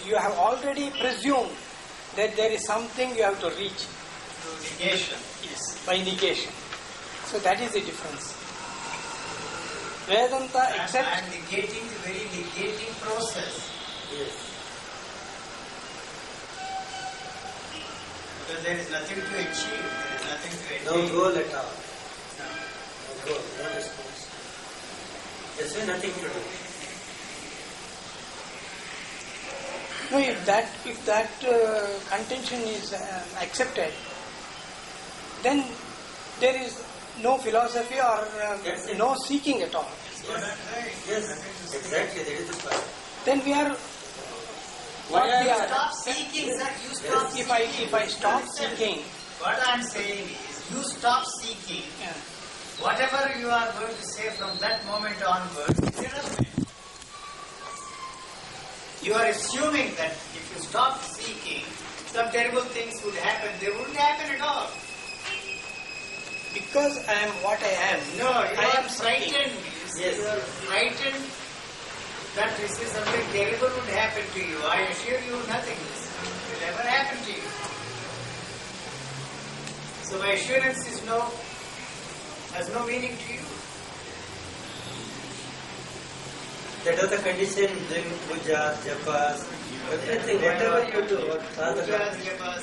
you have already presumed that there is something you have to reach. Through negation. Yes, by negation. So that is the difference. Vedanta I accepts. am negating the very negating process. Yes. Because there is nothing to achieve, there is nothing to attain. No goal at all. No. No goal, no response. That's why nothing to do. No, if that contention is accepted, then there is no philosophy or That's it. no seeking at all. Yes, exactly, that is the point. Then we are what we are. Stop seeking, sir. You stop If seeking. I stop Listen, seeking, what I am saying is, you stop seeking. yeah, Whatever you are going to say from that moment onwards is irrelevant. You are assuming that if you stop seeking, some terrible things would happen. They wouldn't happen at all. because I am what I am. No, you I are am seeking. frightened. Yes. You are frightened that this is something terrible would happen to you. I assure you nothing will ever happen to you. So my assurance has no meaning to you. That was the condition doing pujas, japas, everything, whatever you do, what Pujas, japas,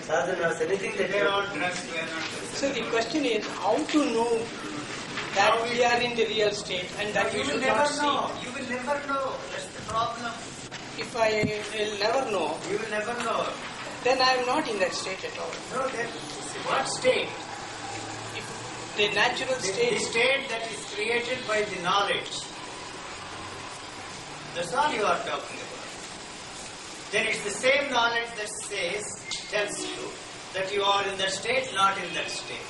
sadhanas, anything that they you are all do. drugs, we are not drugs. So the question is how to know that How we are in the real state and that we You will should never not know. seek. You will never know. That's the problem. If I will never know, You will never know. then I am not in that state at all. No, then what state? The natural The state. state that is created by the knowledge. That's all you are talking about. Then it's the same knowledge that tells you that you are in that state, not in that state.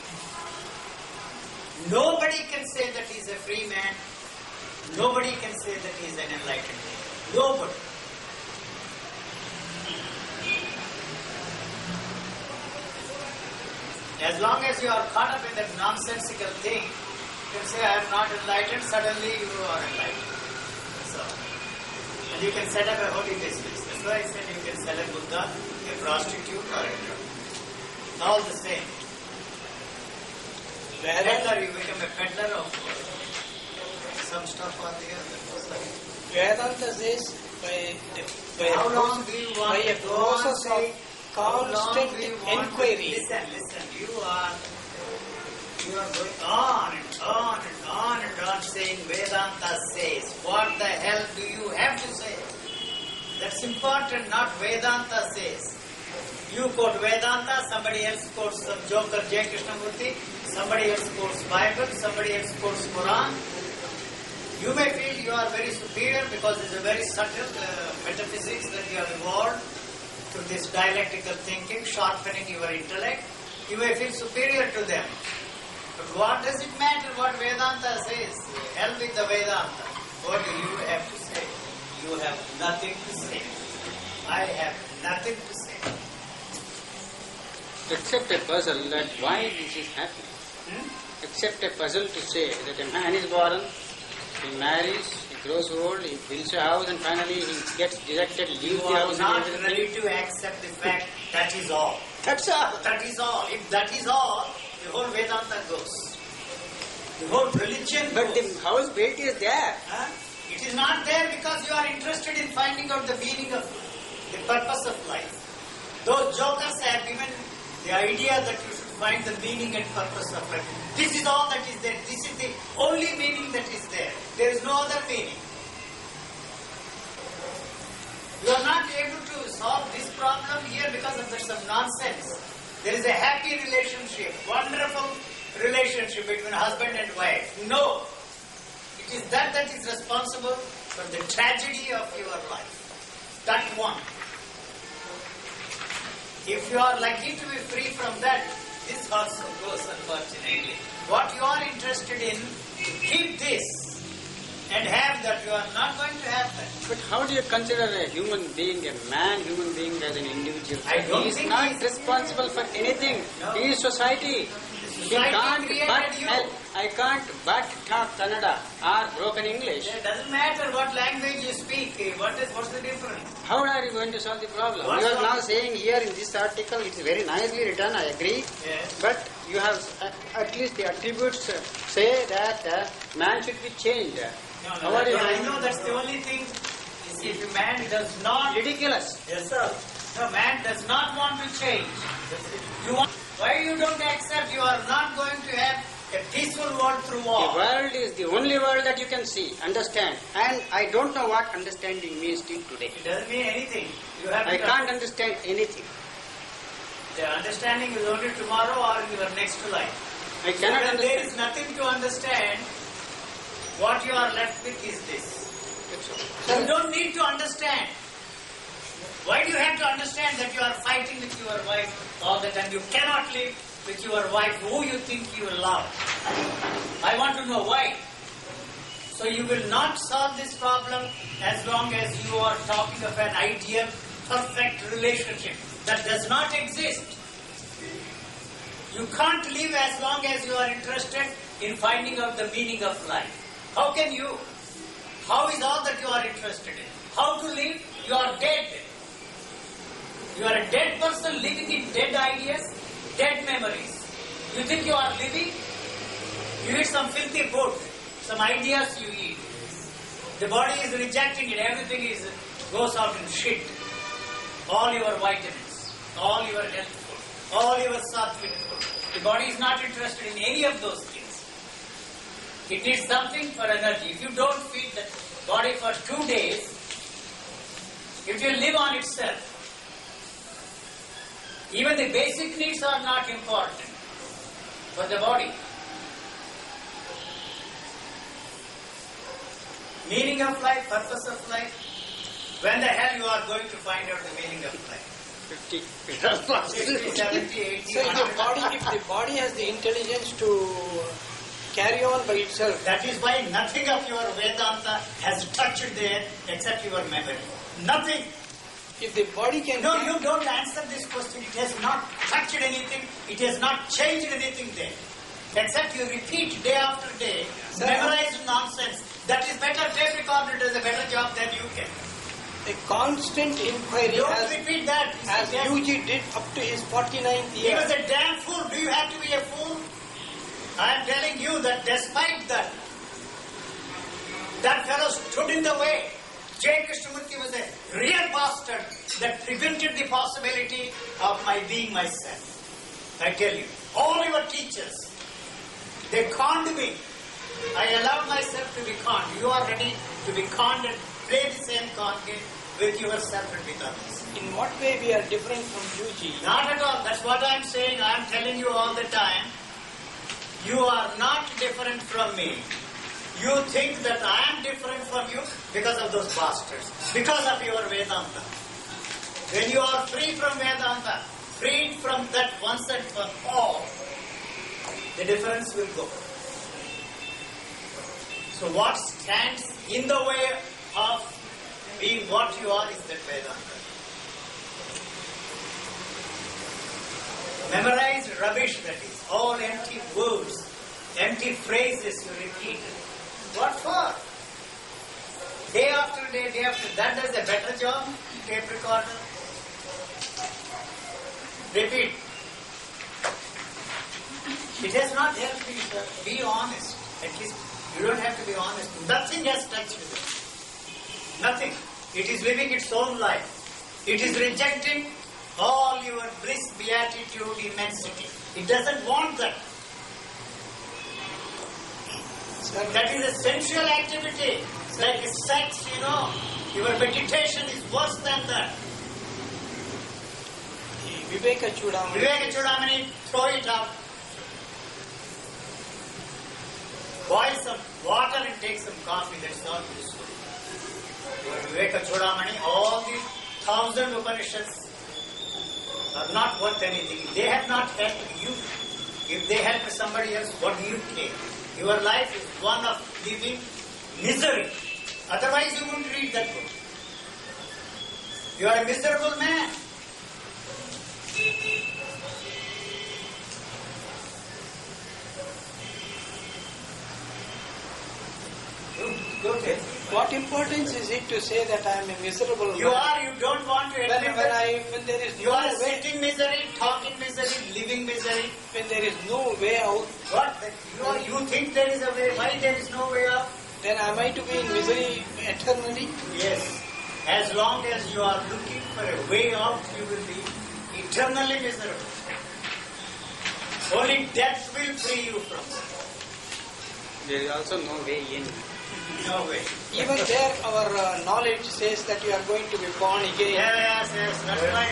Nobody can say that he is a free man. Nobody can say that he is an enlightened man. Nobody. As long as you are caught up in that nonsensical thing, you can say, I am not enlightened, suddenly you are enlightened. So, and you can set up a holy business. That's why I said you can sell a Buddha, a prostitute, or a drug. All the same. Peddler, you become a peddler of some stuff or the other. Vedanta says by How long do you want by a to go on process saying, of how long constant do you want to- inquiry. Listen, you are going on and on and on and on saying Vedanta says. What the hell do you have to say? That's important, not Vedanta says. You quote Vedanta, somebody else quotes some joker J. Krishnamurti, somebody else quotes Bible, somebody else quotes Quran. You may feel you are very superior because it's a very subtle metaphysics that you have evolved through this dialectical thinking, sharpening your intellect. You may feel superior to them. But what does it matter what Vedanta says? Hell with the Vedanta. What do you have to say? You have nothing to say. I have nothing to say. Accept a puzzle that why this is happening. Accept a puzzle to say that a man is born, he marries, he grows old, he builds a house and finally he gets dejected, leaves You the are house not and everything. ready to accept the fact that is all. That's all. That is all. If that is all, the whole Vedanta goes. The whole religion But goes. the house built is there. Huh? It is not there because you are interested in finding out the meaning of the purpose of life. Those jokers have given the idea that you should find the meaning and purpose of life. This is all that is there. This is the only meaning that is there. There is no other meaning. You are not able to solve this problem here because of some nonsense. There is a happy relationship, wonderful relationship between husband and wife. No. It is that is responsible for the tragedy of your life. That one. If you are lucky to be free from that, this also goes unfortunately. What you are interested in, keep this and have that. You are not going to have that. But how do you consider a human being, a man, human being as an individual? I don't he is think not he is- responsible for anything. No. He is society. He Society can't created but you. I can't but talk Kannada or broken English. It doesn't matter what language you speak. What's the difference? How are you going to solve the problem? What's You are now wrong? saying here in this article, it is very nicely written, I agree. Yes. But you have at least the attributes say that man should be changed. How are you I going? know that's the only thing. You see, if a man does not, Ridiculous. Yes, sir. no, man does not want to change. You want, why you don't accept? You are not going to have a peaceful world through The war. world is the only world that you can see, understand. And I don't know what understanding means till today. It doesn't mean anything. You have I to. can't understand anything. The understanding is only tomorrow or in your next life. I cannot When there is understand. nothing to understand, what you are left with is this. That's all. You don't need to understand. Why do you have to understand that you are fighting with your wife all the time? You cannot live with your wife who you think you love. I want to know why. So you will not solve this problem as long as you are talking of an ideal, perfect relationship that does not exist. You can't live as long as you are interested in finding out the meaning of life. How can you? How is all that you are interested in? How to live? You are dead. You are a dead person living in dead ideas, dead memories. You think you are living? You eat some filthy food, some ideas you eat. The body is rejecting it. Everything goes out in shit. All your vitamins, all your health food, all your sattvic food. The body is not interested in any of those things. It needs something for energy. If you don't feed the body for 2 days, it will live on itself. Even the basic needs are not important for the body. Meaning of life, purpose of life. When the hell you are going to find out the meaning of life? 50. 60, 70, 80, So if 100. if the body has the intelligence to carry on by itself, That is why nothing of your Vedanta has touched there except your memory. Nothing. if the body can... No, you don't answer this question. It has not touched anything. It has not changed anything there. Except you repeat day after day, Sir, memorize nonsense. That is better. Tape recorder does a better job than you can. A constant inquiry Don't as repeat that. as Yes. UG did up to his 49th He year. was a damn fool. Do you have to be a fool? I am telling you that despite that, that fellow stood in the way. J. Krishnamurti was a real bastard that prevented the possibility of my being myself. I tell you, all your teachers, they conned me. I allowed myself to be conned. You are ready to be conned and play the same con game with yourself and with others. In what way we are different from UG? Not at all. That's what I'm saying. I'm telling you all the time. You are not different from me. You think that I am different from you because of those bastards, because of your Vedanta. When you are free from Vedanta, freed from that once and for all, the difference will go. So what stands in the way of being what you are is that Vedanta. Memorize rubbish, that is, all empty words, empty phrases you repeat. What for? Day after day, day after that does a better job, tape recorder. Repeat. It has not helped you, sir. Be honest. At least you don't have to be honest. Nothing has touched it. Nothing. It is living its own life. It is rejecting all your bliss, beatitude, immensity. It doesn't want that. That is a sensual activity. It's like sex, you know. Your meditation is worse than that. Viveka Chudamani. Viveka Chudamani, throw it out. Boil some water and take some coffee. That's all useful. Your Viveka Chudamani, all these 1,000 Upanishads are not worth anything. They have not helped you. If they help somebody else, what do you take? Your life is one of living misery. Otherwise you wouldn't read that book. You are a miserable man. Go ahead. What importance is it to say that I am a miserable You man? are, you don't want to admit that. When there is You no are way, sitting misery, talking misery, living misery. when there is no way out, What? You think there is a way? Why there is no way out? then am I to be in misery eternally? Yes. As long as you are looking for a way out, you will be eternally miserable. Only death will free you from that. There is also no way in. No way. Even there, our knowledge says that you are going to be born again. Yes. That's why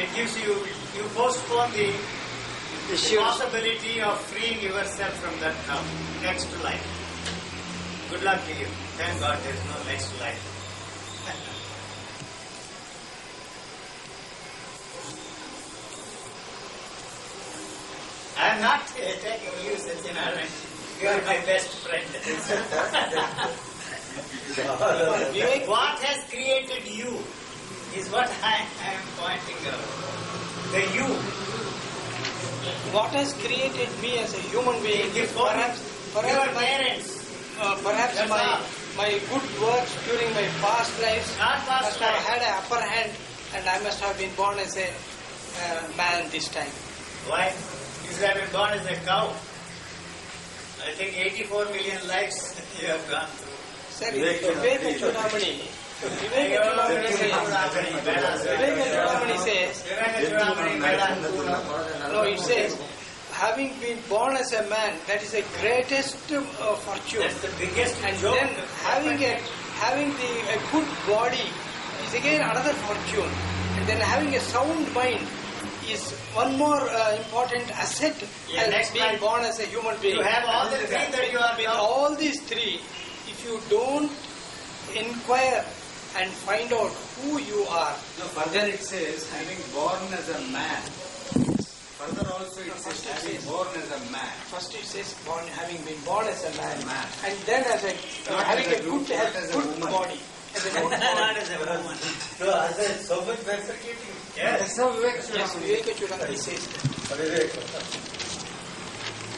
it gives you, you postpone the possibility of freeing yourself from that now. Next life. Good luck to you. Thank God there is no next life. I am not taking you, Satyanarayan. You are my best friend. What has created you is what I am pointing out. The you. What has created me as a human being is perhaps Your parents. perhaps That's my all. my good works during my past lives Not past must have life. had an upper hand, and I must have been born as a man this time. Why? You should have been born as a cow. I think 84 million lives you have gone through. Sir, Viveka Chudamani says, no, it says, having been born as a man, that is the greatest fortune. That's the biggest And joke. then having a good body is again another fortune. And then having a sound mind is one more important asset Yeah, as next being time born as a human being. You have all the three that you are With now. all these three, if you don't inquire and find out who you are, No, further it says, having born as a man. Further also it says, having born as a man. first it says having been born as a man, Man. and then as a having a good health, as a good woman. body, as a good body. Not as a woman. So, as a, so much persecuting. Yes. Yes, Viveka Chudamani says that.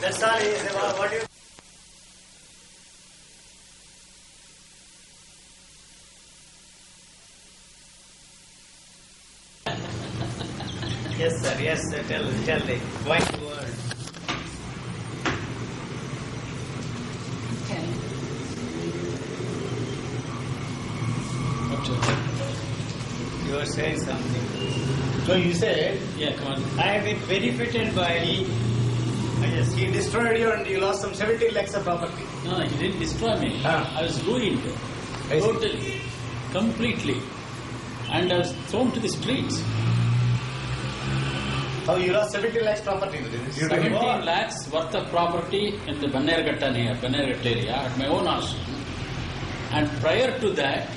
That's all he is about. What do you... Yes, sir. Tell the white word. You were saying something. So you said, Yeah, come on. I have been benefited by yes, he destroyed you and you lost some 70 lakhs of property. no, he didn't destroy me. Ah. I was ruined. I see. Totally. Completely. And I was thrown to the streets. Oh, you lost 70 lakhs property. Due to 17 war. lakhs worth of property in the Bannerghatta near Bannerghatta area at my own house. And prior to that,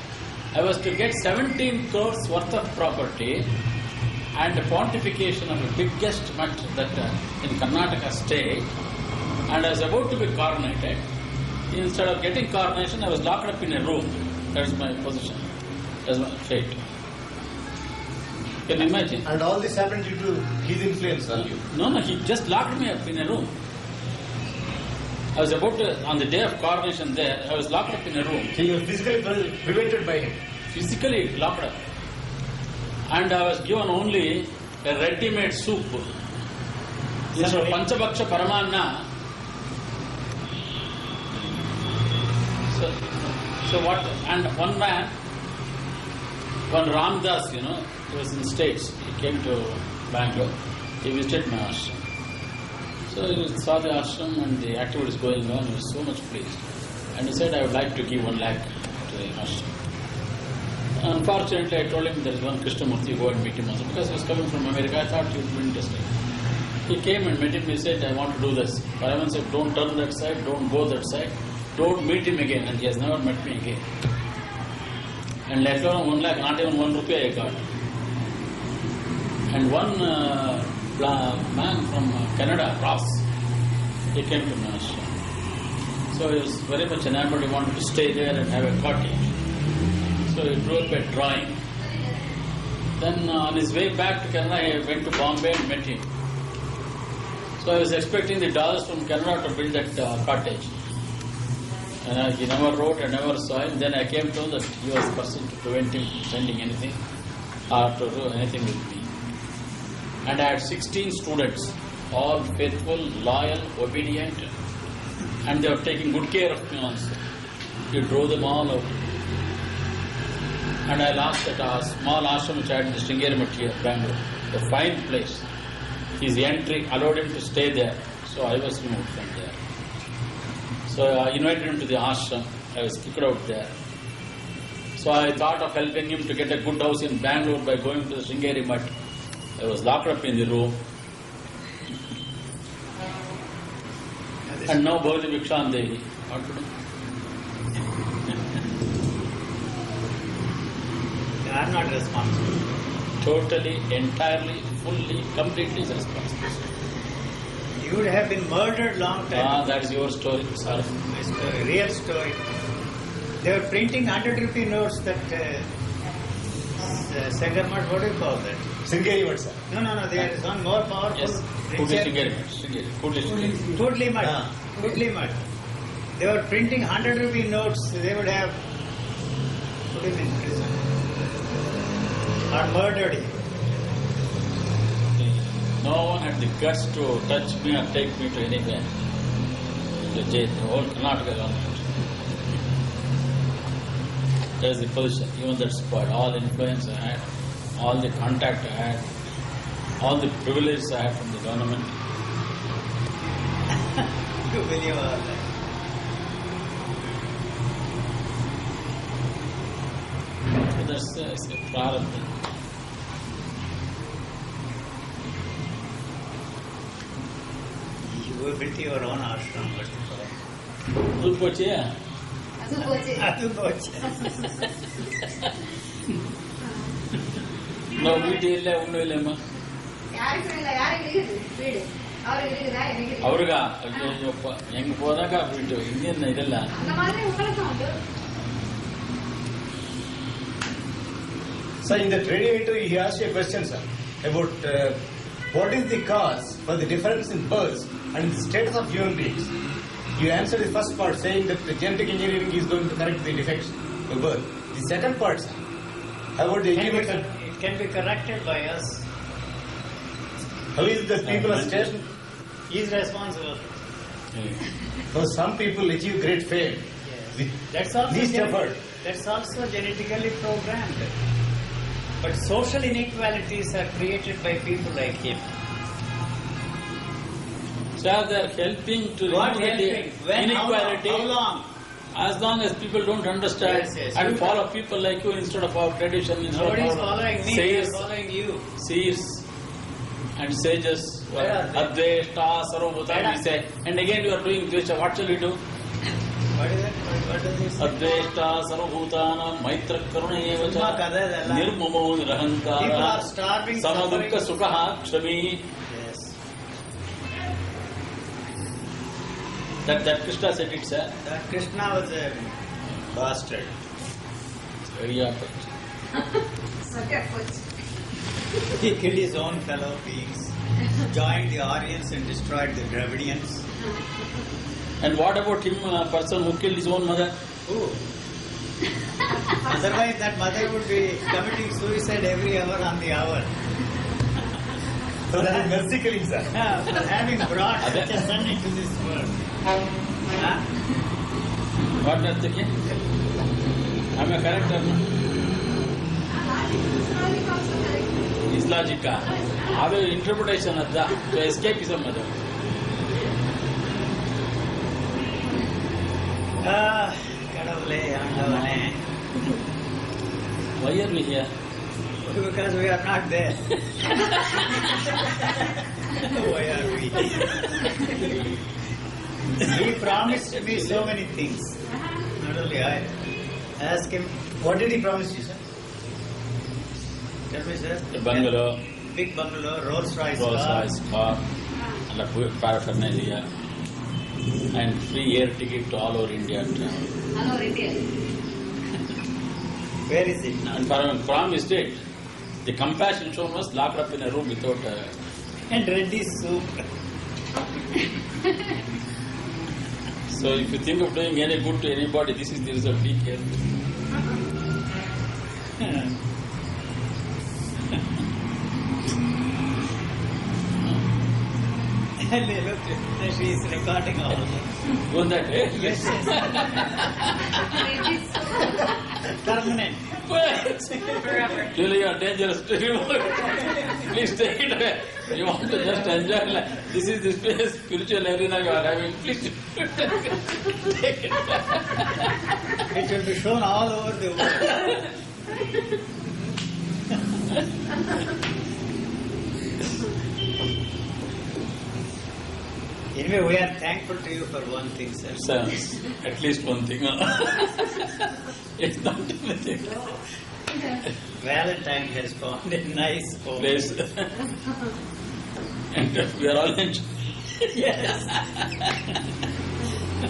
I was to get 17 crores worth of property and a pontification of the biggest mutt that in Karnataka state. And I was about to be coronated. Instead of getting coronation, I was locked up in a room. That is my position. That's my fate. Can you imagine? And all this happened due to his influence on you. No, he just locked me up in a room. I was about to, on the day of coronation there, I was locked up in a room, So you were physically prevented by him. physically locked up. And I was given only a ready-made soup. Instead of Panchabhaksha Paramanna. So what, and one man, one Ramdas, he was in States. He came to Bangalore. He visited my ashram. So he saw the ashram and the activities going on. He was so much pleased. And he said, I would like to give 1 lakh to the ashram. Unfortunately, I told him there is one Krishnamurti, go and meet him also. Because he was coming from America, I thought he would be interested. He came and met him. He said, I want to do this. Paraman said, don't turn that side, don't go that side. Don't meet him again. And he has never met me again. And let alone 1 lakh, not even 1 rupee I got. And one man from Canada, Ross, he came to my ashram. So he was very much enamored. He wanted to stay there and have a cottage. So he drew up a drawing. Then on his way back to Canada, I went to Bombay and met him. So I was expecting the dollars from Canada to build that cottage. And he never wrote, I never saw him. Then I came to know that he was the person to prevent him from sending anything or to do anything with me. And I had 16 students, all faithful, loyal, obedient, and they were taking good care of me also. He drove them all out. And I lost at a small ashram which I had in the Sringeri Mutt here, Bangalore, a fine place. His entry allowed him to stay there, so I was removed from there. So I invited him to the ashram. I was kicked out there. So I thought of helping him to get a good house in Bangalore by going to the Sringeri Mutt. I was locked up in the room. And now Bhavati Bhikshan Dehi. What to do? I am not responsible. Totally, entirely, fully, completely responsible. You would have been murdered long time. That is your story. Sorry. My story, real story. They were printing 100 rupee notes that Sankar Mutt, what do you call that? Sringeri Mutt, sir. No, there is one more powerful. Yes. printer. Kudli. Kudli Mutt. They were printing 100 rupee notes, they would have put him in prison. Or murdered him. No one had the guts to touch me or take me to anywhere. The jail, the whole Karnataka government. That is the position. Even that spot, all influence I had, all the contact I had, all the privileges I had from the government. You believe all that? So that's a prarabdha. You will build your own ashram, but Ulpochya. ಅದು ಗೋಚ. ನಾವು வீட்டு ಇಲ್ಲ ஒன்றும் இல்லைம்மா ಅವ್ರಿಗ ಅಯ್ಯಪ್ಪ ಹೆಂಗ್ ಹೋದಾಗ ಬಿಟ್ಟು ಇನ್ನೇನು ಇದೆಲ್ಲ Sir, in that radio interview, he asked you a question, sir, about what is the cause for the difference in births and the status of human beings. You answered the first part saying that the genetic engineering is going to correct the defects of birth. The second part, sir, about the education. It can be corrected by us. How is that people are stationed? He is responsible. So some people achieve great fame with That's also least effort. That's also genetically programmed. But social inequalities are created by people like him. So they are helping to What remove the helping? When? inequality. How long? As long as people don't understand Yes. and You follow people like you instead of our tradition, instead Nobody is of our following me, they are sages, following you. seers and sages, Where are they? Adveshta, Sarvabhuta, Where we are- say. And again you are doing Dvesha. What shall we do? What is it? What does it say? Adveshta, Sarvabhutana, Maitra, Karuna, Evacha, Summa kada idella. Nirmamo, People Nirahankara, are starving, Samadukka, suffering. Sukha, Kshami. Yes. That Krishna said it, sir. That Krishna was a bastard. Very important. He killed his own fellow beings, joined the Aryans and destroyed the Dravidians. And what about him, a person who killed his own mother? Who? Otherwise, that mother would be committing suicide every hour on the hour. So that is mercy killing, sir. For having brought such a son into this world. Huh? What does the king? Am I correct or not? Is logic. Have an interpretation of that to escapism. Kadavale, Andavane. Why are we here? Because we are not there. Why are we? He promised me so many things. Not only I. Ask him, What did he promise you, sir? tell me, sir. A bungalow, Big bungalow, Rolls Royce Rolls car. Royce car, and a good paraphernalia, and free air ticket to all over India travel. Where is it now? And promised it. The compassion shown was locked up in a room without. And Reddy's soup. So if you think of doing any good to anybody, this is the result. Be careful. Look, she is recording all of it. Go that way. Yes, yes. Permanent. Really, you are dangerous to you. Please take it away. You want to just enjoy life. This is the space, spiritual arena you are having. Please take it. It will be shown all over the world. Anyway, we are thankful to you for one thing, sir. Sense. At least one thing. It's not anything. Valentine has found a nice home. Place. And we are all enjoying. Yes.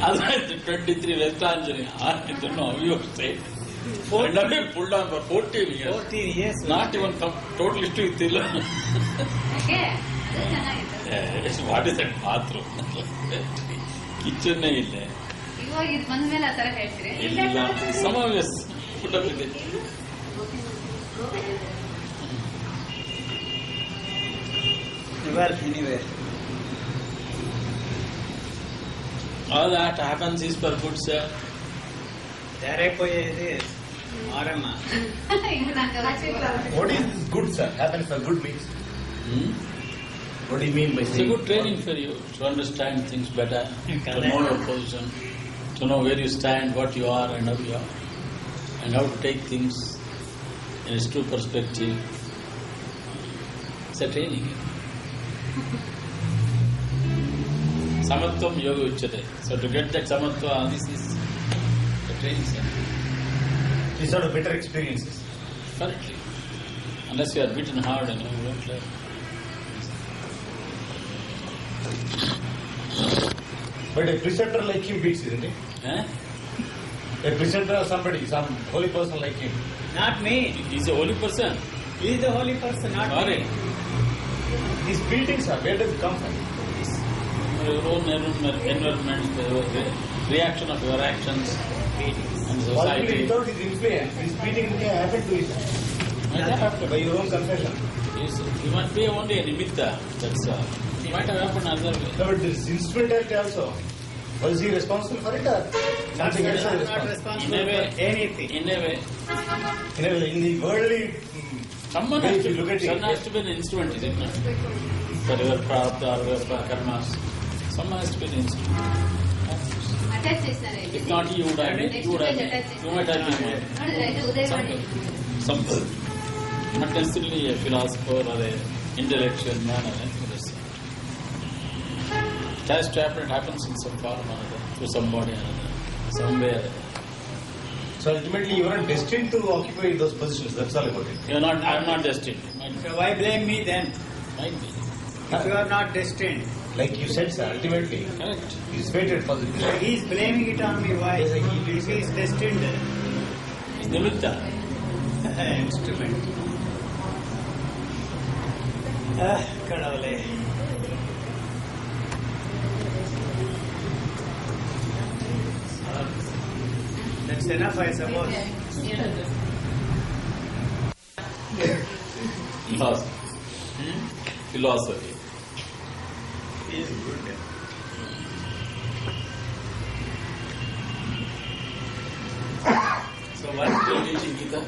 Otherwise, the 23 West Anjali, I don't know how you have said. And I've been pulled down for 14 years. 14 years. Not even totally to Tila. What is that bathroom? Kitchen ಇಲ್ಲ ಇವಾಗ ಇದು ಬಂದ ಮೇಲೆ ಆ ತರ ಹೇಳ್ತೀರಿ ಇಲ್ಲ ಸಮಾವೇಶ ಫುಡ್ ಇದೆ Well, anyway. All that happens is for good, sir. Dharepoye is Marama. What is this good, sir? Happens for good means? What do you mean by It's a saying good training for you to understand things better, to know your position, to know where you stand, what you are and how you are, and how to take things in its true perspective. It's a training. Samatvam yoga uchyate. So to get that samatva, this is the training, sir. These are the better experiences. Correctly. Unless you are beaten hard and you won't learn. But a preceptor like him beats, isn't it? Eh? A preceptor or somebody, some holy person like him. Not me. He's a holy person. He is the holy person, not Sorry. me. These beatings, sir, where does it come from? Your own environment, the reaction of your actions and Possibly society. without his influence, this beating can happen to you, sir. Might have happened. By your own confession. You must be only a nimitta, that's all. It might have happened other way. No, but this instrumentality also, was he responsible for it or something else? I'm was not responsible? responsible for anything. In a way, In the worldly, someone If has you to, look at it, someone has to be an instrument, is it not? For your prarabdha or your karmas. Someone has to be an instrument. Attach చేస్తారు If not, you would have been, you might have been one. ನೋಡಿದ್ರೆ ಇದು Udayavani Some, not necessarily a philosopher or a intellectual man or anything like that. It has to happen, it happens in some form or another, to somebody or another, somewhere. so ultimately you are destined to occupy those positions, that's all about it. I'm not destined. So why blame me then? Might be. If you are not destined. Like you said, sir, ultimately, Correct. he is fated for the He is blaming it on me. Why? Yes, he If he is destined. It's nimitta. Instrument. Kadavale. That's enough, I suppose. Philosophy. He is good. So what is he teaching Gita?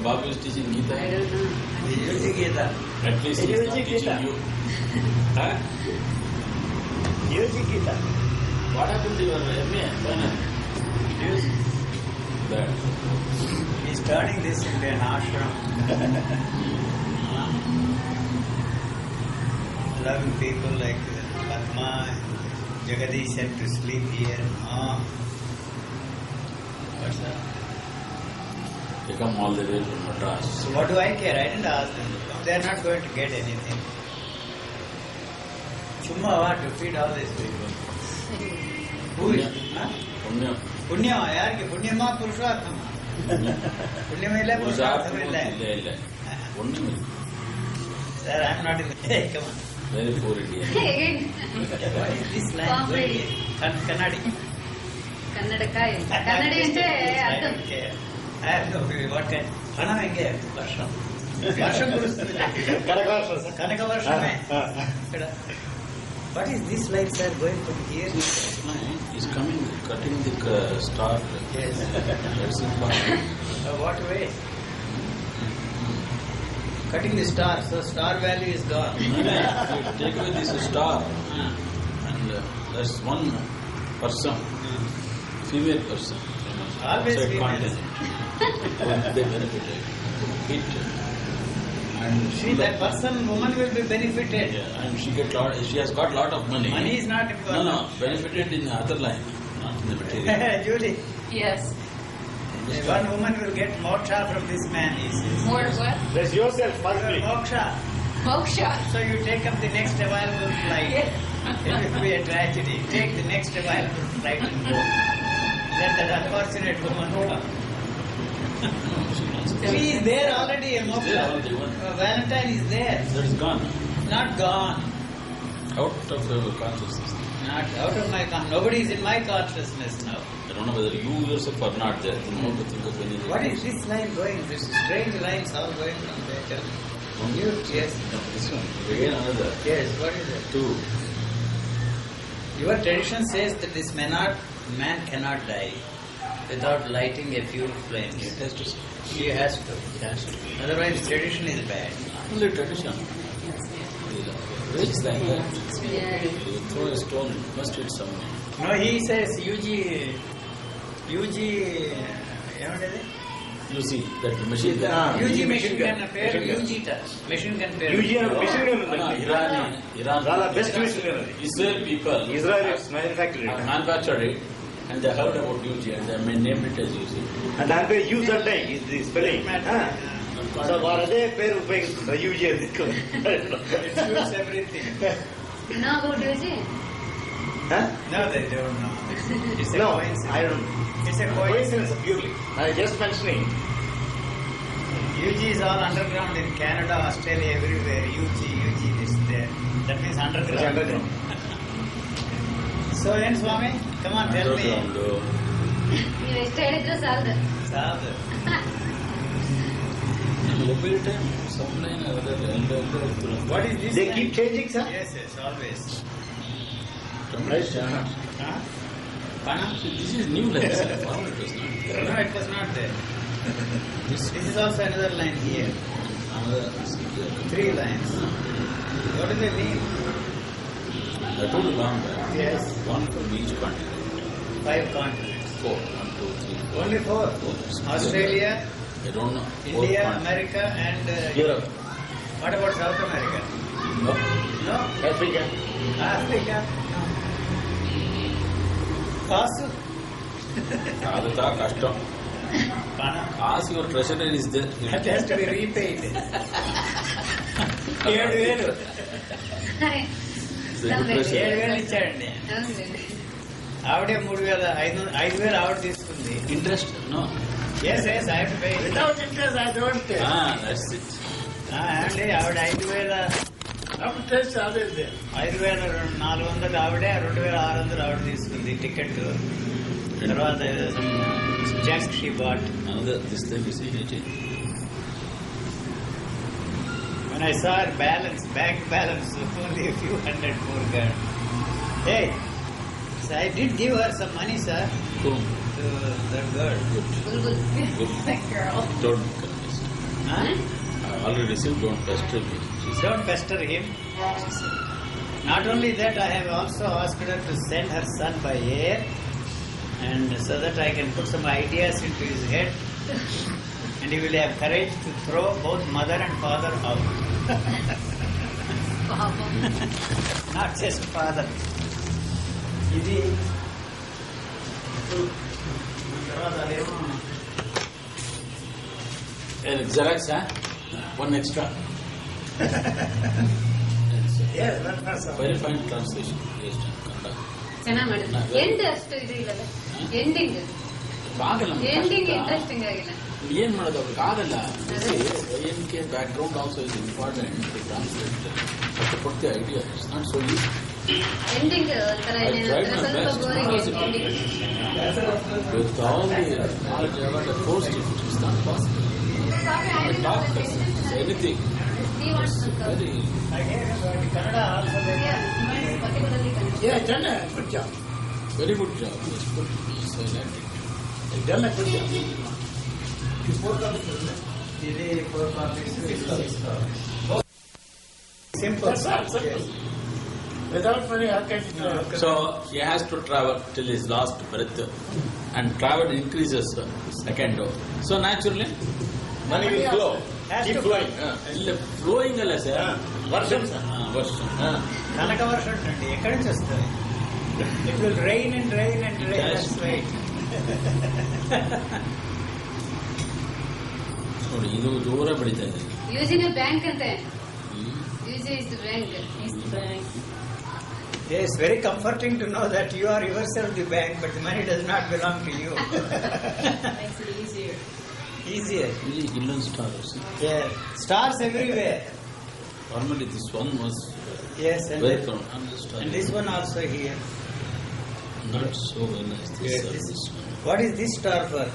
Babu is teaching Gita. I don't know. At least he is not teaching you. Huh? What happened to your MA? That. He is turning this into an ashram. Allowing people like Padma, Jagadish to sleep here. What's that? They come all the way from Madras. So what do I care? I didn't ask them. They are not going to get anything. Chumma what to feed all these people? Who is? Huh? Punya. Punya, ಯಾರಿಗೆ ಪುಣ್ಯಮ ಪುರುಷಾರ್ಥಮ ಪುಣ್ಯಮ ಇಲ್ಲ ಪುರುಷಾರ್ಥಮ ಇಲ್ಲ Sir, I am not in the hey, come on. Very poor India. Again. What is this line? Comedy. Kannadi. ಕನ್ನಡಕಾಯಿ ಕನ್ನಡಿ అంటే అర్థం what kind పణం ఎంగే వర్షం వర్షం కురుస్తుంది కనక వర్షమే ఇక్కడ what is this like sir going from here He's coming, cutting the star. Yes. That's important. What way? Cutting the star, so star value is gone. Take away this star, and that's one person, female person. Always outside female. continent. They benefited. It. And See, that person, woman will be benefited. Yeah, and she has got lot of money. Money is not important. No, benefited in the other line, not in the material. Julie, yes one woman will get moksha from this man, he says. more what There's yourself, firstly. Moksha. moksha So you take up the next available flight. It will be a tragedy. Take the next available flight and go. Let that unfortunate woman come. She is there already, a moksha. there already, one. Valentine is there. That is gone. Not gone. Out of the consciousness. Not out of my nobody is in my consciousness now. I don't know whether you yourself are not there. You know to think of anything. What is this line going? This strange lines all going from there. Tell me. You, yes. No, this one. Again another. Yes, what is it? Two. Your tradition says that this man cannot die without lighting a few flames. It has to say. He has to. It has to. Otherwise tradition is bad. Only tradition. It's like that. yeah You throw a stone, it must hit someone. No, he says UG, ఏమంటది? You see that the machine. UG machine gun పేరు UG machine gun పేరు. UG and machine gun ఉందండి. Iran. చాలా best machine gun అది. Israel people. Israel manufactured have it. manufactured it, and they heard about UG and they named it as UG. And దాని పేరు use అంటే ఇది spelling. So వారు అదే పేరు ఉపయోగిస్తున్నారు యూజ్ అది. It shoots everything. you know about Yuji No, they don't know. It's a No, coincidence. I don't know. It's a coincidence. Coincidence purely. I just mentioning. UG is all underground in Canada, Australia, everywhere. UG is there. That means underground. It's underground. So, then, Swami, come on, tell me. ನೀವು ಎಷ್ಟು ಹೇಳಿದ್ರು ಸಾಲದು Sadhu. Every time, some line or other, What is this? They line? keep changing, sir. Yes, always. Huh? Pana? This is new line, sir. Former it was not there. No, it was not there. This is also another line here. Another, 3 lines. What do they mean? I told you long back. Yes. One from each continent. 5 continents. 4. 1, 2, 3, 4. Only 4. Australia, I don't know. 4 India, continents. America, and Europe. what about South America? No. No? Africa. Africa? No. Kasu? Adata Kashtam. Pana? Ask your treasurer is there. That has to be repaid. 7,000. It's a good treasurer. 7,000 ఇచ్చాడండి. ఆవిడే 3,000 5,000 ఆవిడ తీసుకుంది. Interest? No. Yes, I have to pay. Without interest, I don't pay. That's it. అండి ఆవిడ 5,000 Interest always there. 5,400 ఆవిడే 2,600 ఆవిడ తీసుకుంది ticket. తర్వాత junk she bought. Another, this thing is eating. When I saw her bank balance, only a few hundred more gone. Hey, so I did give her some money, sir, Boom. to that girl. Bulbul girl Don't confess. Huh? I already received, don't pester me. Don't pester him. She said. Not only that, I have also asked her to send her son by air, and so that I can put some ideas into his head, and he will have courage to throw both mother and father out. పాపం Not just father. ఇది తర్వాత అదేమో Xerox, huh? One extra. yes, that's Very fine translation. Yes, Kannada. ಚೆನ್ನಾಗಿ ಮಾಡಿದ್ರು end ಅಷ್ಟು ಇದು ಇಲ್ಲಲ್ಲ ending ಆಗಲ್ಲ. ಎಂಡಿಂಗ್ ಇಂಟ್ರೆಸ್ಟಿಂಗ್ ಆಗಿಲ್ಲ ಏನ್ ಮಾಡೋದು ಅವ್ರಿಗೆ ಆಗಲ್ಲ. IMK background also is important to translate to put the idea. It's not so easy. Ending ಒಂಥರ ಸ್ವಲ್ಪ boring ending. With all the knowledge I got forced it, it's not possible. I talk anything. It's very... Kannada also there. Yeah, done a good job. Very good job. It's good. So I like it. You've done a good job. Simple. Without money, how can you? So he has to travel till his last breath, and travel increases second. So naturally, Money will flow. Has Keep to flowing. flowing alla sir. Varsham, sir. Varsham. కనక వర్షం అండి ఎక్కడి నుంచి వస్తుంది? It will rain and rain and rain. Yes. Right. ನೋಡಿ ಇದು ಜೋರ ಬೆಳೀತಾ ಇದೆ. ಯೂಸಿನ ಬ್ಯಾಂಕ್ ಅಂತೆ. Use is the bank. Yes, very comforting to know that you are yourself the bank, but the money does not belong to you. Makes it easier. Easier. ಇಲ್ಲಿ ಇಲ್ಲೊಂದು star. Yeah. Stars everywhere. Normally this one was Yes, and, very firm. and this one also here. Not so very nice. This, Yes, this one. What is this star for?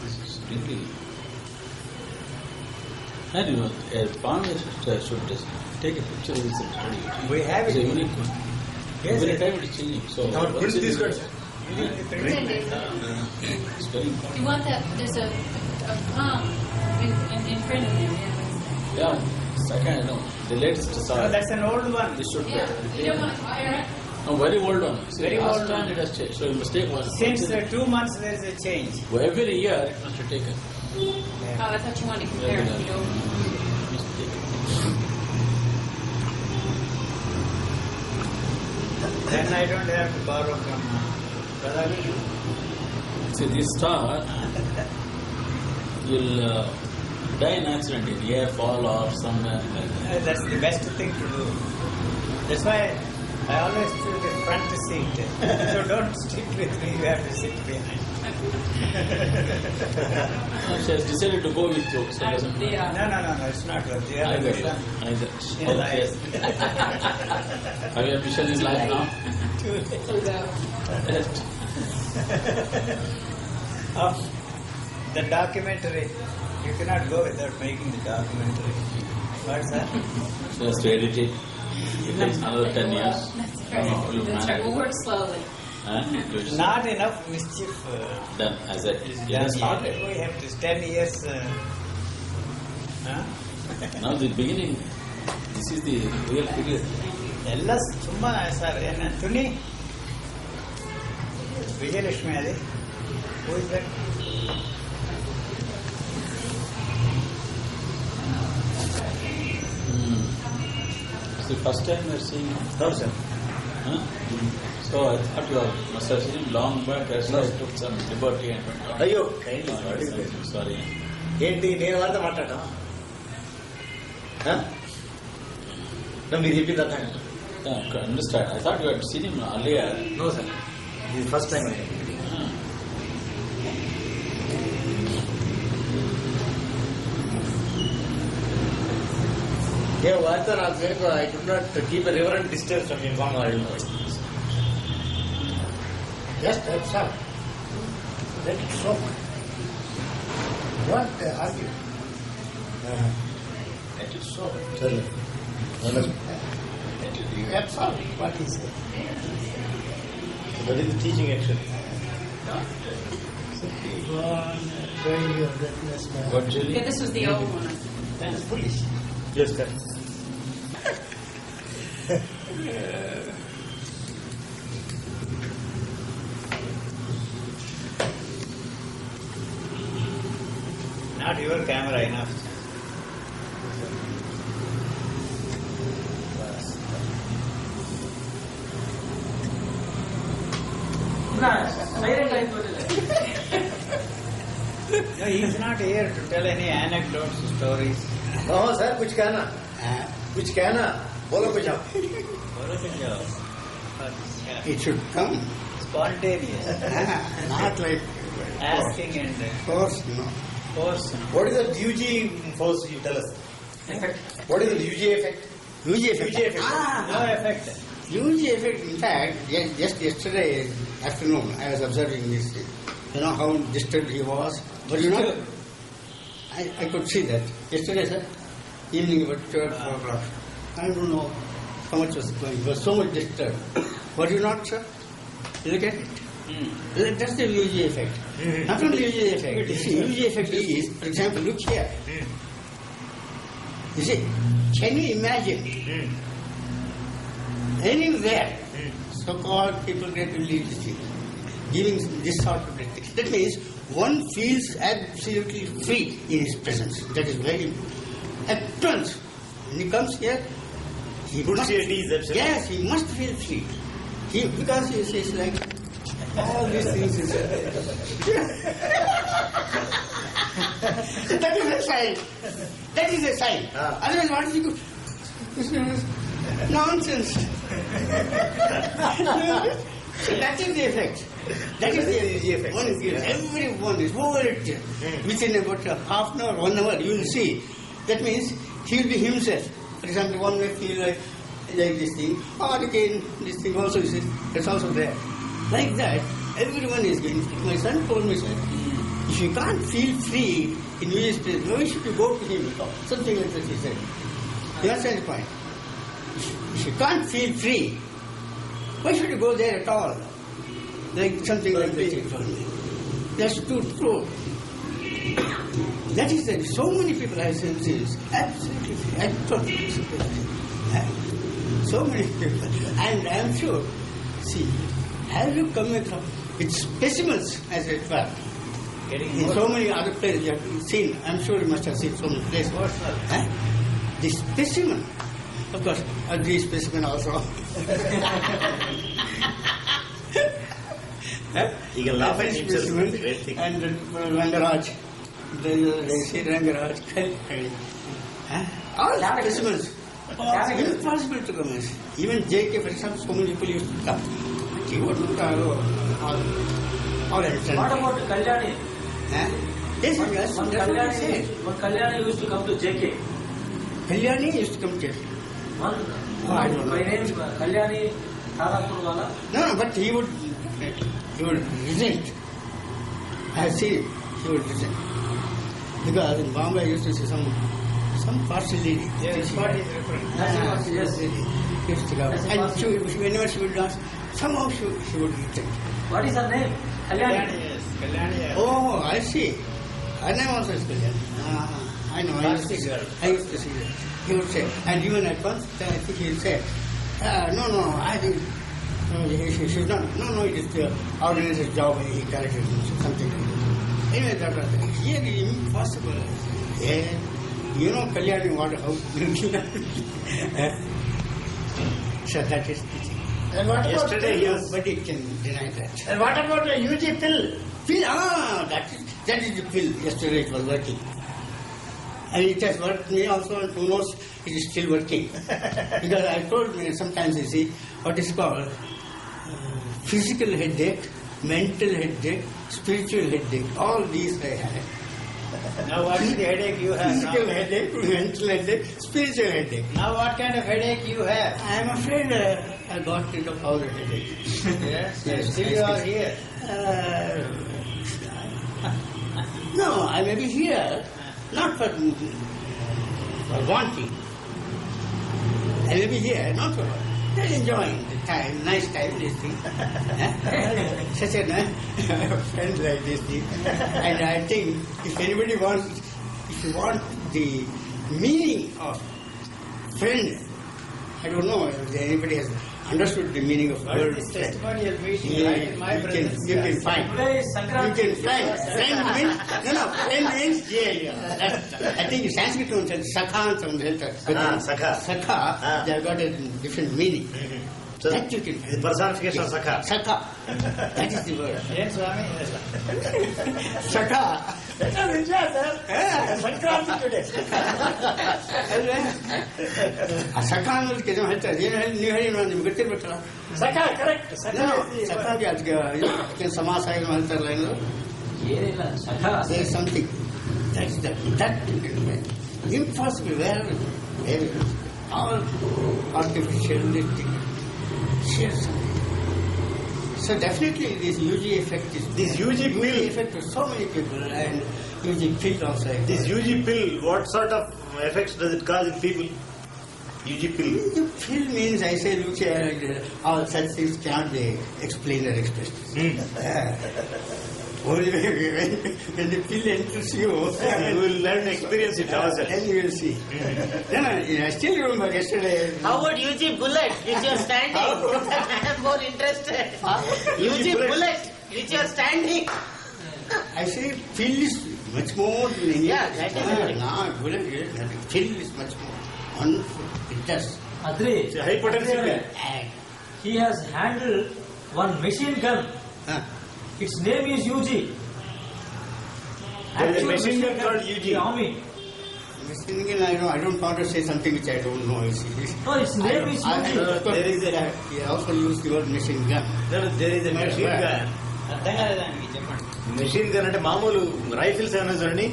This is really. And you know, a farmer should just take a picture of this and study it. We have It's it. a unique one. Yes, Every yes. time it is changing. So Now, once print it this is- one, sir. It's very important. You want that? There's a palm in front of him. Yeah, second, no, the latest No, star. that's an old one. This should Yeah. You don't want to fire it. No, very old one. See, Very last old time one. it has changed. So the mistake was Since 2 months there is a change. every year it must have taken. Oh, I thought you wanted to compare it. You don't. Mistake. Then I don't have to borrow from Brother. See, this star will die in accident in air fall or somewhere like that. That's the best thing to do. That's why I always choose the front seat. So don't sit with me, you have to sit behind. She has decided to go with you. So it doesn't matter. Yeah. No, it's not good. The other Either. mission Either. in life. Have your mission is life now? Of the documentary, you cannot go without making the documentary. What's that? She has to edit it. It takes another 10 years. That's right. We'll That's right. We'll work slowly. It's Not enough mischief done as I is it done has started. yet. We have to 10 years. Huh? Now the beginning, this is the real period. ಎಲ್ಲ ಸುಮ್ಮ sir ಏನು ತುನಿ ವಿಜಯಲಕ್ಷ್ಮಿ ಅದೇ who is that It's the first time we're seeing him. No, sir. Huh? So I thought you must have seen him long back. That's why I took some liberty and went on. అయ్యో Sorry. ఏంటి నేను వారితో మాట్లాడటం మీరు చెప్పింది అర్థం కాదు. Yeah, I understand. I thought you had seen him earlier. No sir ఇది ఫస్ట్ టైం ఏ వారితో నాకు సేపు I do not keep a reverent distance from inform Just observe. Let it soak. Don't argue. Let it soak. సరే You absorb what he said. That is teaching actually Simply go on showing your greatness. What, Julie? Yeah, this was the old one. That's foolish. Yes correct Not your camera enough. No, he is not here to tell any anecdotes, stories. हाँ sir कुछ कहना बोलो कुछ आप It should come Spontaneous. Not like Asking and force, no. force. What is the UG force you tell us? Effect. What is the UG effect? UG effect. UG effect. No effect. UG effect, in fact, just yesterday afternoon, I was observing this. You know how disturbed he was? But you know, I could see that. Yesterday, sir, evening about 12 o'clock. I don't know how much was going. He was so much disturbed. Were you not, sir? Look at it. That's the UG effect. Not only UG effect. You see, UG effect is, for example, look here. You see, can you imagine anywhere so-called people get religious, giving this sort of thing? That means one feels absolutely free in his presence. That is very important. At once, when he comes here, he Good must, say it is, absolutely. yes, he must feel free. Because he says like, all these things is that is a sign. That is a sign. Otherwise, what is he good? Nonsense. So that is the effect. That is the effect. Everyone is worried. Within about half an hour, 1 hour, you will see. That means he will be himself. For example, one may feel like this thing, or again this thing also is it's also there. Like that, everyone is going. My son told me, sir, if you can't feel free in various places, why should you go to him at all? Something like that he said. You understand the point? If you can't feel free, why should you go there at all? Like something like that he told me. That's too true. That is that so many people have senses, absolutely free, totally free. So many people. And I am sure, see, have you come across with specimens as it were? In so many other places you have seen, I am sure you must have seen so many places. The specimen, of course, ugly specimen also. You can laugh at himself. Specimen Great thing. and Rangaraj. They say Rangaraj. All specimens. Impossible to come. Even JK, for example, so many people used to come. He wouldn't all understand. What about Kalyani? Yes, yes, One Kalyani used to come to JK. Kalyani used to come to JK. One, I don't know. by name Kalyani Tharapurwala. No, but he would resent. I have seen him. He would resent. Because in Bombay I used to see some partial lady. Yes, what is referring? Yes, used to come. And whenever she would ask, somehow she would reject. What is her name? Kalyani. Yes, Kalyani. Oh, I see. Her name also is Kalyani. I know. I used to see her. He would say, and even at once, I think he would say, no, I think, she's not, no, it is the organizer's job, he corrected something like that. Anyway, that was really impossible. Yeah. You know Kalyani what how so that is the thing. And what about Yesterday pills? nobody can deny that. And what about the UG pill? Pill, that is the pill. Yesterday it was working. And it has worked me also, and who knows, it is still working. Because I told me sometimes you see what is called physical headache, mental headache, spiritual headache. All these I had. Now what is the headache you have? Physical Now? headache, mental headache, spiritual headache. Now what kind of headache you have? I am afraid I got rid of all the headaches. Yes, Yes, still yes, you are yes. here. No, I may be here, not for wanting. I may be here, not for just enjoying the time, nice time, this thing. Such a nice friend like this thing. And I think if anybody wants, if you want the meaning of friend, I don't know if anybody has understood the meaning of the What word is this friend. testimonial meeting Yeah, right in my you presence? can find. Today is You Sankranti. can find. Friend means, friend means, I think Sanskrit one says Sakha and some Sakha. Sakha, they have got a different meaning. So, That you can the find. personification of Sakha. Sakha. That is the word. Yes, Swami. Sakha. Sankranti today. ಅಲ್ವೇ? ಆ ಸಖ ಅನ್ನೋದಕ್ಕೆ ಏನು ಹೇಳ್ತಾರೆ, ಏನು ಹೇಳಿ ನೀವು ಹೇಳಿ ನೋಡಿ, ನಿಮ್ಗೆ ಗೊತ್ತಿರ್ಬೇಕಲ್ಲ. ಸಖ ಕರೆಕ್ಟ್. ಸಖಾಗೆ ಅದಕ್ಕೆ ಸಮಾಸ ಏನು ಹೇಳ್ತಾರಲ್ಲ, ಏನು ಏನಿಲ್ಲ ಸಖ. there is something that impossible, where all artificialistic shares. So definitely this UG effect is This UG pill effect to so many people, and UG pill also. This UG pill, what sort of effects does it cause in people? UG pill. UG pill means, I say, look here, all such things cannot be explained or expressed. Only when the pill enters you, you will learn to experience it ourselves. Then you will see. I still remember yesterday. How about UG bullet, which you are standing? I am more interested. UG bullet, which you are standing. I say pill is much more than Yeah, that is bullet. Pill is much more wonderful. It does. Adri, It's a high potency pill. he has handled one machine gun. Its name is UG. There is a machine gun called UG. The army. I don't want to say something which I don't know. You see. No, its name is UG. There is a He also used the word machine gun. there is a machine gun. అర్థం కాలేదా మీకు చెప్పండి. Machine gun అంటే మామూలు rifles ఏమైనా చూడండి,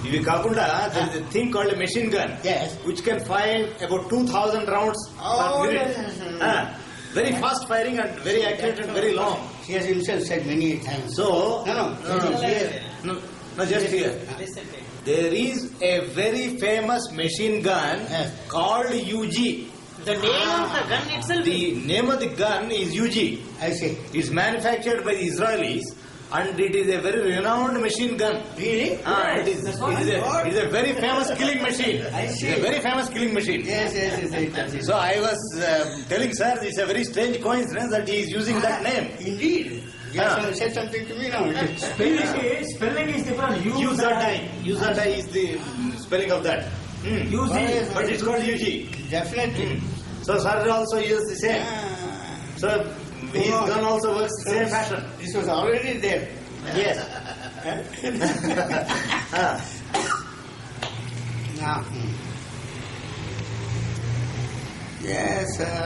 ఇవి కాకుండా there is a thing called a machine gun, Yes. which can fire about 2,000 rounds per minute. Very fast firing and very accurate and very long. He has himself said many times. So No, just here. There is a very famous machine gun called UG. The name of the gun itself. The name of the gun is UG. I say. It's manufactured by the Israelis, and it is a very renowned machine gun. Really? It is a very famous killing machine. I see. It's a very famous killing machine. Yes. So I was telling sir, it's a very strange coincidence that he is using that name. Indeed. You said something to me now. Spelling is different. Usadai is the spelling of that. UG. But it's called UG. Definitely. So sir also used the same. So his gun also works the same fashion. This was already there. Yes. Now. Yes, sir.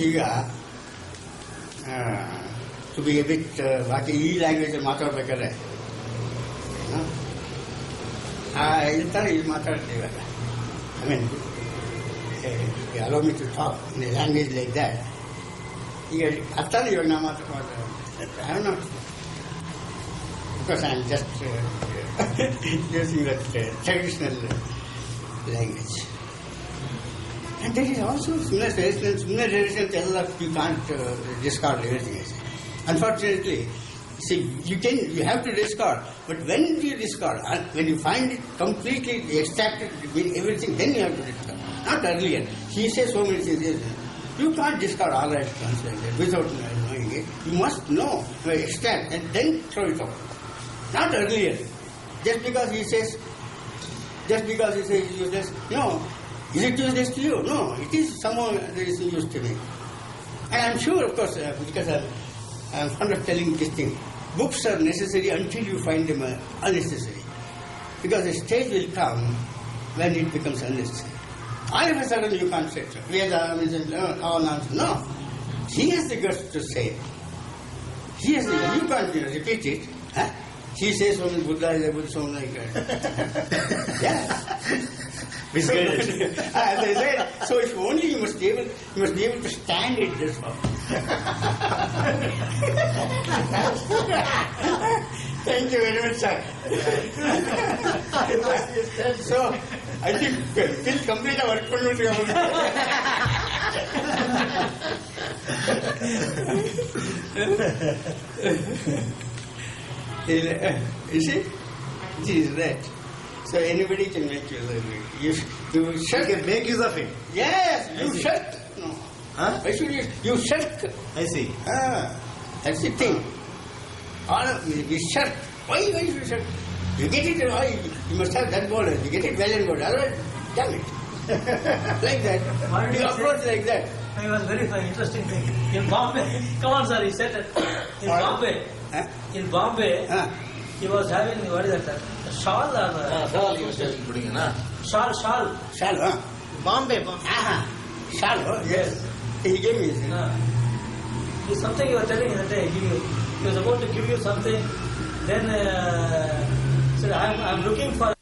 ಈಗ to be a bit ಬಾಕಿ ಈ language ಮಾತಾಡ್ಬೇಕಾದ್ರೆ ಇರ್ತಾರೆ ಇಲ್ಲಿ ಮಾತಾಡ್ತೀವಿ I mean allow me to talk in a language like that ಈಗ ಅರ್ಥಾನ ಇವಾಗ ನಾ ಮಾತಾಡ್ತಾರೆ I am not because I am just using that traditional language. And there is also similar tradition tell us you can't discard everything. Unfortunately, see, you have to discard, but when you discard, when you find it completely extracted, everything, then you have to discard. Not earlier. He says so many things. You can't discard all that translated without knowing it. You must know, extract, and then throw it out. Not earlier. Just because he says useless, no. Is it useless to you? No, it is somehow there is use to me. And I am sure, of course, because I am fond of telling this thing, books are necessary until you find them unnecessary. Because a stage will come when it becomes unnecessary. All of a sudden you can't say, all nonsense. No. He has the guts to say it. You can't repeat it. Huh? He says, Buddha is a Buddha, so like that. Yeah. Misguided. As I said, so if only you must be able to stand it this far. Thank you very much, sir. So I think we'll complete our work. You see, this is right. So anybody can make use of it. You can make use of it. Yes, you shirk. No. Huh? Why should you shirk? I see. That's the thing. All of we shirk. Why should you shirk? You get it, why? You must have that border. You get it well and good. Otherwise, damn it. Like that. Why did You you approach say- like that. It was very funny, interesting thing. In Bombay, come on, sir, he said it. In Bombay, Huh? in Bombay, Huh? he was having, what is that? A shawl or shawl? Shall, huh? Bombay. Ah, shall, huh? Yes. He gave me this. It's something you were telling me that day. He was about to give you something. Then said, I'm looking for